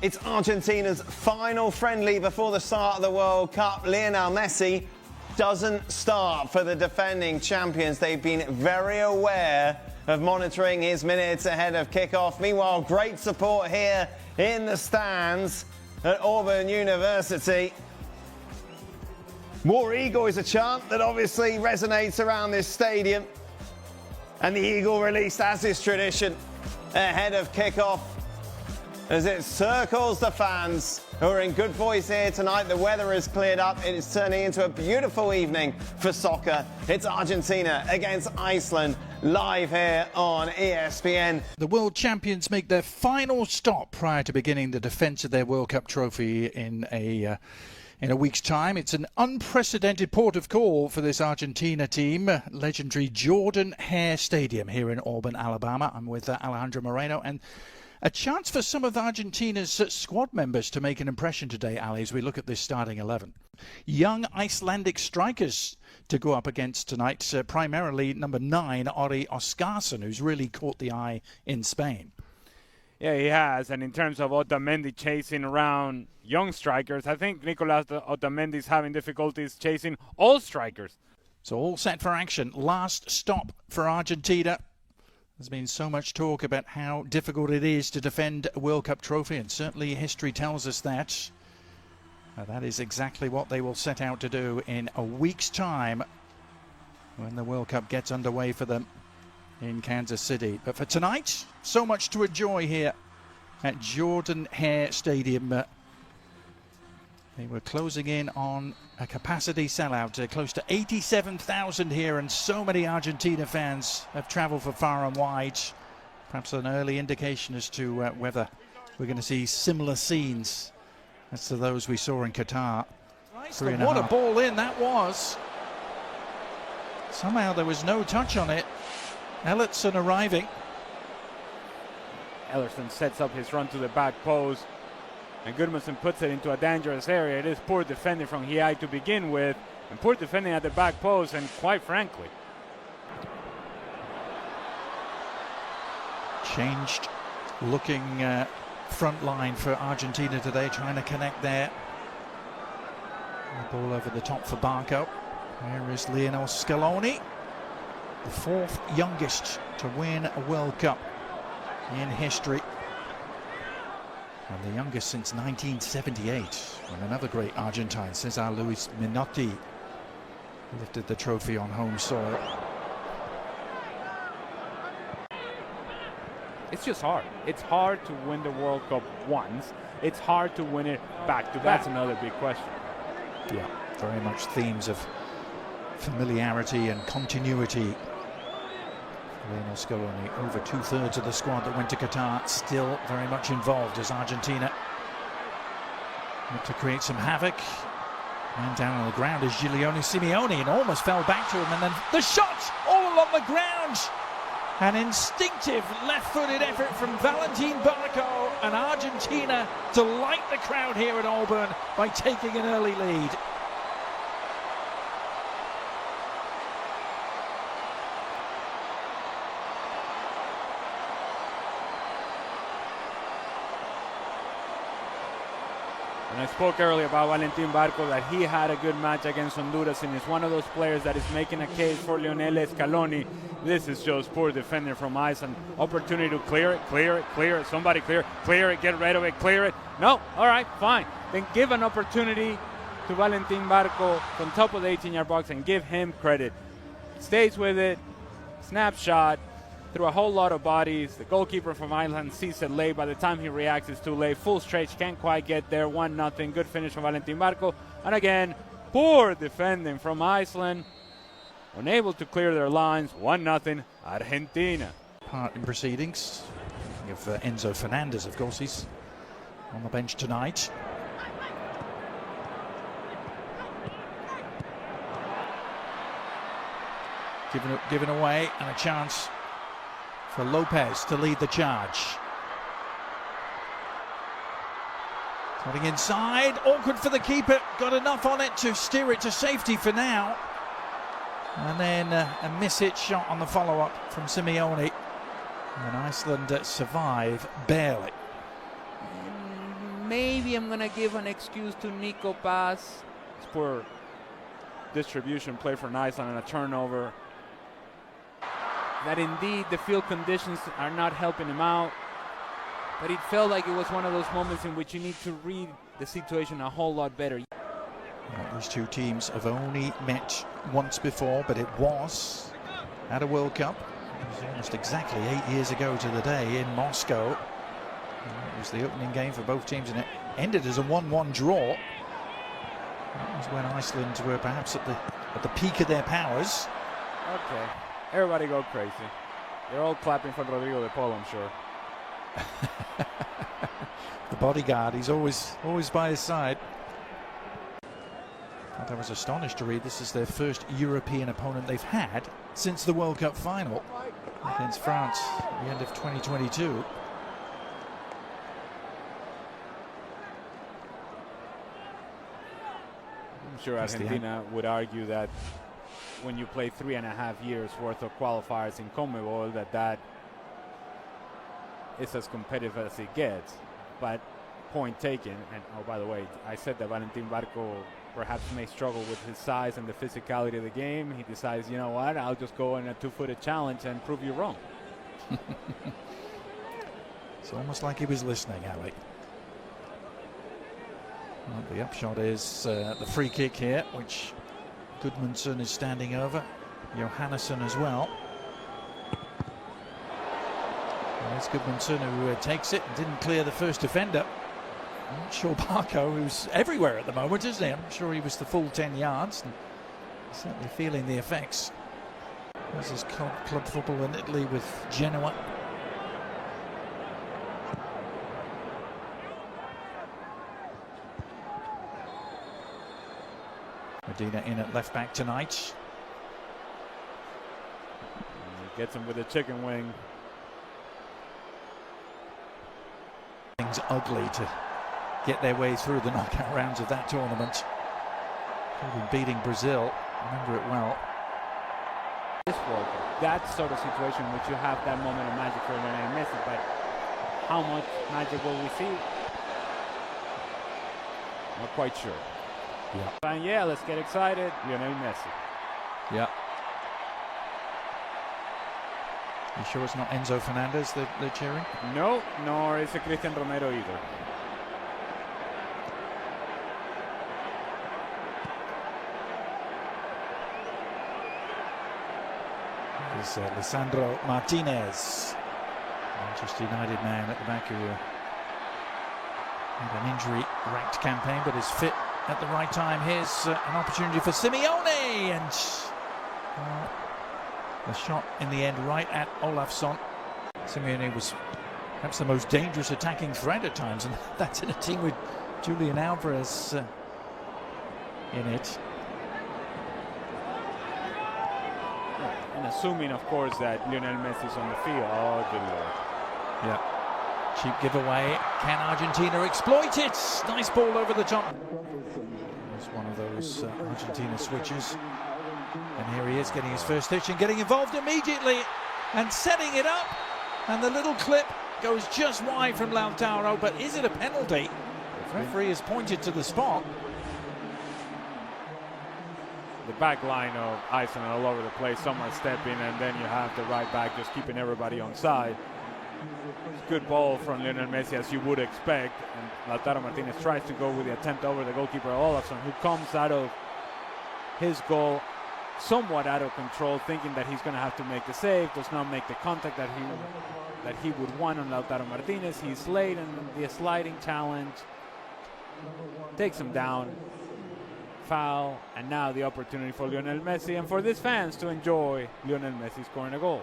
It's Argentina's final friendly before the start of the World Cup. Lionel Messi doesn't start for the defending champions. They've been very aware of monitoring his minutes ahead of kickoff. Meanwhile, great support here in the stands at Auburn University. War Eagle is a chant that obviously resonates around this stadium. And the Eagle released as is tradition ahead of kickoff as it circles the fans who are in good voice here tonight. The weather has cleared up. It is turning into a beautiful evening for soccer. It's Argentina against Iceland live here on ESPN. The world champions make their final stop prior to beginning the defence of their World Cup trophy in a week's time. It's an unprecedented port of call for this Argentina team. Legendary Jordan Hare Stadium here in Auburn, Alabama. I'm with Alejandro Moreno, and a chance for some of Argentina's squad members to make an impression today, Ali, as we look at this starting 11. Young Icelandic strikers to go up against tonight, primarily number 9, Ori Oskarsson, who's really caught the eye in Spain. Yeah, he has. And in terms of Otamendi chasing around young strikers, I think Nicolas Otamendi is having difficulties chasing all strikers. So all set for action. Last stop for Argentina. There's been so much talk about how difficult it is to defend a World Cup trophy, and certainly history tells us that. That is exactly what they will set out to do in a week's time when the World Cup gets underway for them in Kansas City. But for tonight, so much to enjoy here at Jordan Hare Stadium. They were closing in on a capacity sellout, close to 87,000 here, and so many Argentina fans have travelled for far and wide. Perhaps an early indication as to whether we're going to see similar scenes as to those we saw in Qatar. What a ball in that was. Somehow there was no touch on it. Ellerson arriving. Ellerson sets up his run to the back post, and Gudmundsson puts it into a dangerous area. It is poor defending from Hiai to begin with, and poor defending at the back post, and quite frankly. Changed looking front line for Argentina today, trying to connect there. The ball over the top for Barco. Here is Lionel Scaloni, the 4th youngest to win a World Cup in history. And the youngest since 1978, when another great Argentine, Cesar Luis Menotti, lifted the trophy on home soil. It's just hard. It's hard to win the World Cup once. It's hard to win it back to back. That's another big question. Yeah, very much themes of familiarity and continuity. Lionel Scaloni, over 2/3 of the squad that went to Qatar, still very much involved as Argentina look to create some havoc. Man down on the ground is Giuliano Simeone, and almost fell back to him, and then the shot all along the ground. An instinctive left-footed effort from Valentin Barco, and Argentina delight the crowd here at Auburn by taking an early lead. And I spoke earlier about Valentin Barco, that he had a good match against Honduras, and is one of those players that is making a case for Lionel Scaloni. This is just poor defender from Iceland. Opportunity to clear it. Somebody clear it, get rid of it, clear it. No, all right, fine. Then give an opportunity to Valentin Barco from top of the 18-yard box and give him credit. Stays with it, snapshot, through a whole lot of bodies. The goalkeeper from Iceland sees it late. By the time he reacts, it's too late. Full stretch, can't quite get there. 1-0. Good finish from Valentin Barco. And again, poor defending from Iceland. Unable to clear their lines. 1-0. Argentina. Part in proceedings. Thinking of Enzo Fernandez, of course. He's on the bench tonight. Given away, and a chance for Lopez to lead the charge. Cutting inside, awkward for the keeper, got enough on it to steer it to safety for now. And then a miss-hit shot on the follow-up from Simeone. And Iceland survive barely. maybe I'm going to give an excuse to Nico Paz. It's poor distribution play for Iceland and a turnover. That indeed the field conditions are not helping him out. But it felt like it was one of those moments in which you need to read the situation a whole lot better. Well, these two teams have only met once before, but it was at a World Cup. It was almost exactly 8 years ago to the day in Moscow. It was the opening game for both teams, and it ended as a 1-1 draw. That was when Iceland were perhaps at the peak of their powers. Okay, everybody go crazy. They're all clapping for Rodrigo de Paul, I'm sure. The bodyguard, he's always by his side. And I was astonished to read this is their first European opponent they've had since the World Cup final against France at the end of 2022. I'm sure Argentina would argue that when you play 3.5 years worth of qualifiers in CONMEBOL, that is as competitive as it gets. But point taken, and oh, by the way, I said that Valentin Barco perhaps may struggle with his size and the physicality of the game. He decides, you know what, I'll just go in a two-footed challenge and prove you wrong. It's almost like he was listening, Alec. Well, the upshot is the free kick here, which Gudmundsson is standing over. Johannesson as well. There's Gudmundsson who takes it and didn't clear the first defender. I'm not sure Barco, who's everywhere at the moment, isn't he? I'm sure he was the full 10 yards. And certainly feeling the effects. This is club football in Italy with Genoa. Medina in at left back tonight. And he gets him with a chicken wing. Things ugly to get their way through the knockout rounds of that tournament. Beating Brazil, remember it well. This World Cup, that sort of situation in which you have that moment of magic for Lionel Messi, but how much magic will we see? Not quite sure. Yeah. And yeah, let's get excited. Lionel Messi. Yeah. You sure it's not Enzo Fernandez that they're cheering? No, nor is it Cristian Romero either. It's Lisandro Martinez, Manchester United man at the back, who had an injury-racked campaign but is fit at the right time. Here's an opportunity for Simeone, and the shot in the end right at Olafsson. Simeone was perhaps the most dangerous attacking threat at times, and that's in a team with Julian Alvarez in it. And assuming, of course, that Lionel Messi's on the field. Oh, good lord. Yeah. Cheap giveaway. Can Argentina exploit it? Nice ball over the top. It's one of those Argentina switches. And here he is getting his first touch and getting involved immediately and setting it up. And the little clip goes just wide from Lautaro. But is it a penalty? The referee has pointed to the spot. The back line of Iceland all over the place. Some are stepping, and then you have the right back just keeping everybody on side. Good ball from Lionel Messi, as you would expect. And Lautaro Martinez tries to go with the attempt over the goalkeeper Olafsson, who comes out of his goal somewhat out of control, thinking that he's going to have to make the save. Does not make the contact that he would want on Lautaro Martinez. He's late in the sliding challenge. Takes him down. Foul, and now the opportunity for Lionel Messi and for these fans to enjoy Lionel Messi scoring a goal.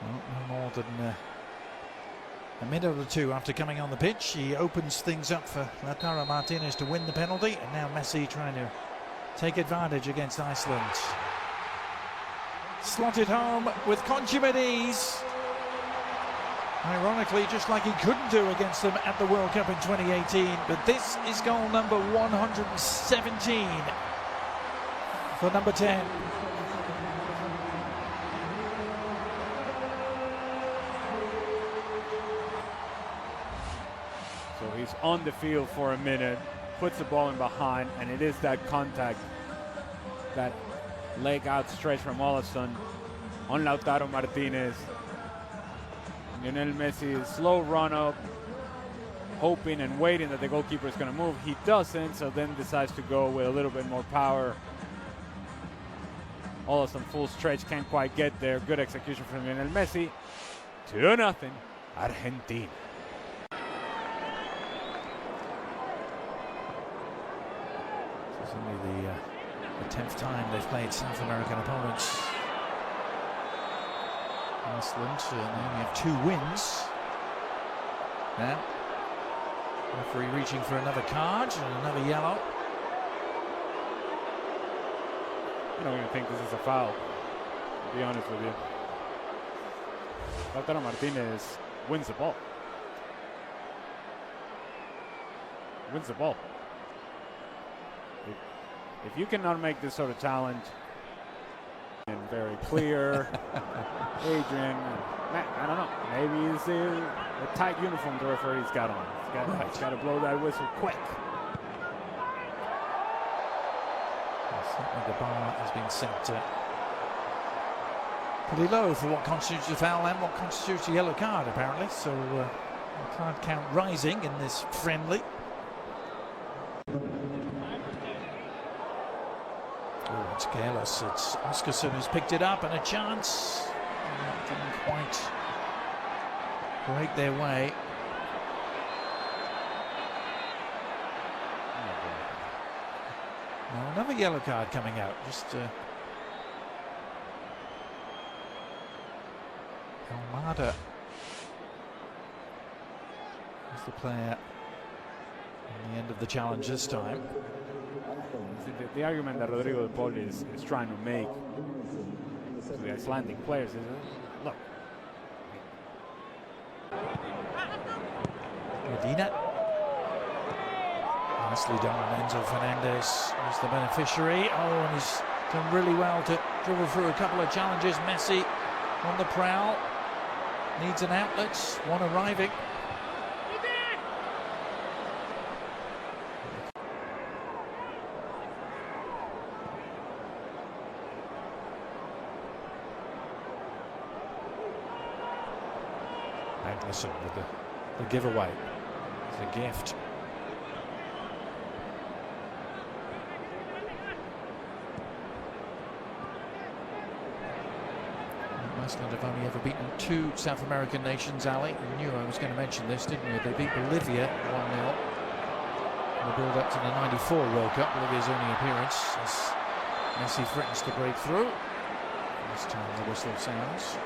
Well, no more than a minute or two after coming on the pitch, he opens things up for Lautaro Martinez to win the penalty, and now Messi trying to take advantage against Iceland. Slotted home with consummate ease. Ironically, just like he couldn't do against them at the World Cup in 2018. But this is goal number 117 for number 10. So he's on the field for a minute, puts the ball in behind, and it is that contact, that leg outstretched from Olsen on Lautaro Martinez. Lionel Messi, slow run up, hoping and waiting that the goalkeeper is going to move. He doesn't, so then decides to go with a little bit more power. Olsen full stretch, can't quite get there. Good execution from Lionel Messi. 2-0, Argentina. It's only the 10th time they've played South American opponents. Iceland, they only have 2 wins. Now, referee reaching for another card and another yellow. I don't even think this is a foul, to be honest with you. Lautaro Martinez wins the ball. Wins the ball. If you cannot make this sort of challenge, and very clear, Adrian, I don't know, maybe it's a tight uniform the referee's got on. He's got to blow that whistle quick. Certainly the bar has been set pretty low for what constitutes a foul and what constitutes a yellow card, apparently. So the card count rising in this friendly. Oh, it's careless. It's Oscarson who's picked it up, and a chance. Didn't quite break their way. Now another yellow card coming out. Just Almada is the player on the end of the challenge this time. The argument that Rodrigo de Paul is trying to make to the Icelandic players is, look. Medina. Nicely done. Enzo Fernandez is the beneficiary. Oh, and he's done really well to dribble through a couple of challenges. Messi on the prowl. Needs an outlet. One arriving. Magnuson with the giveaway. It's a gift. Iceland have only ever beaten 2 South American nations, Ali. You knew I was going to mention this, didn't you? They beat Bolivia 1-0 in the build-up to the '94 World Cup. Bolivia's only appearance as Messi threatens to break through. This time the whistle sounds.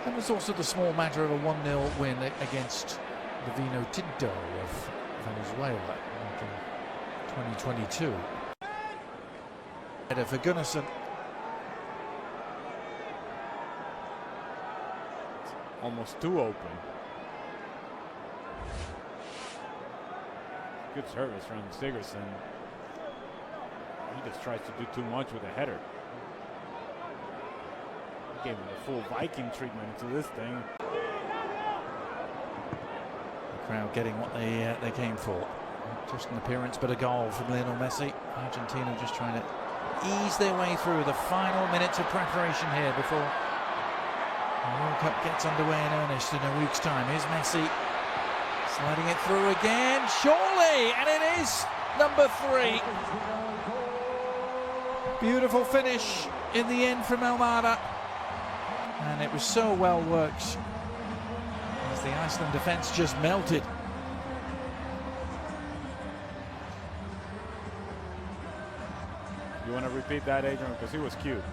And there's also the small matter of a 1-0 win against the Vino Tinto of Venezuela in 2022. Header for Gunnarsson. Almost too open. Good service from Sigurdsson. He just tries to do too much with a header. He gave him the full Viking treatment to this thing. The crowd getting what they came for. Not just an appearance, but a goal from Lionel Messi. Argentina just trying to ease their way through the final minutes of preparation here before the World Cup gets underway in earnest in a week's time. Here's Messi sliding it through again, surely, and it is number 3. Beautiful finish in the end from Almada, and it was so well worked as the Iceland defence just melted. You want to repeat that, Adrian, because he was cute.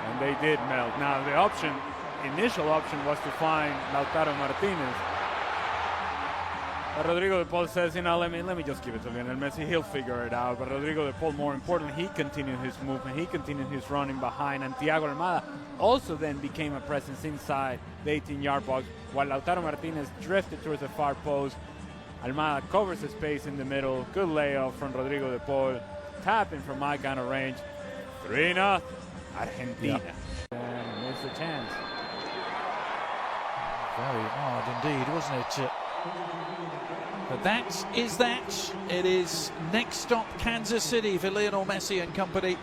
And they did melt. Now the initial option was to find Lautaro Martinez. But Rodrigo de Paul says, you know, let me just give it to Lionel Messi. He'll figure it out. But Rodrigo de Paul, more importantly, he continued his movement. He continued his running behind. And Thiago Almada also then became a presence inside the 18-yard box, while Lautaro Martinez drifted towards the far post. Almada covers the space in the middle. Good layoff from Rodrigo de Paul. Tapping from my kind of range. 3-0. Argentina. Yep. And missed the chance. Very odd indeed, wasn't it? But that is that. It is next stop Kansas City for Lionel Messi and company.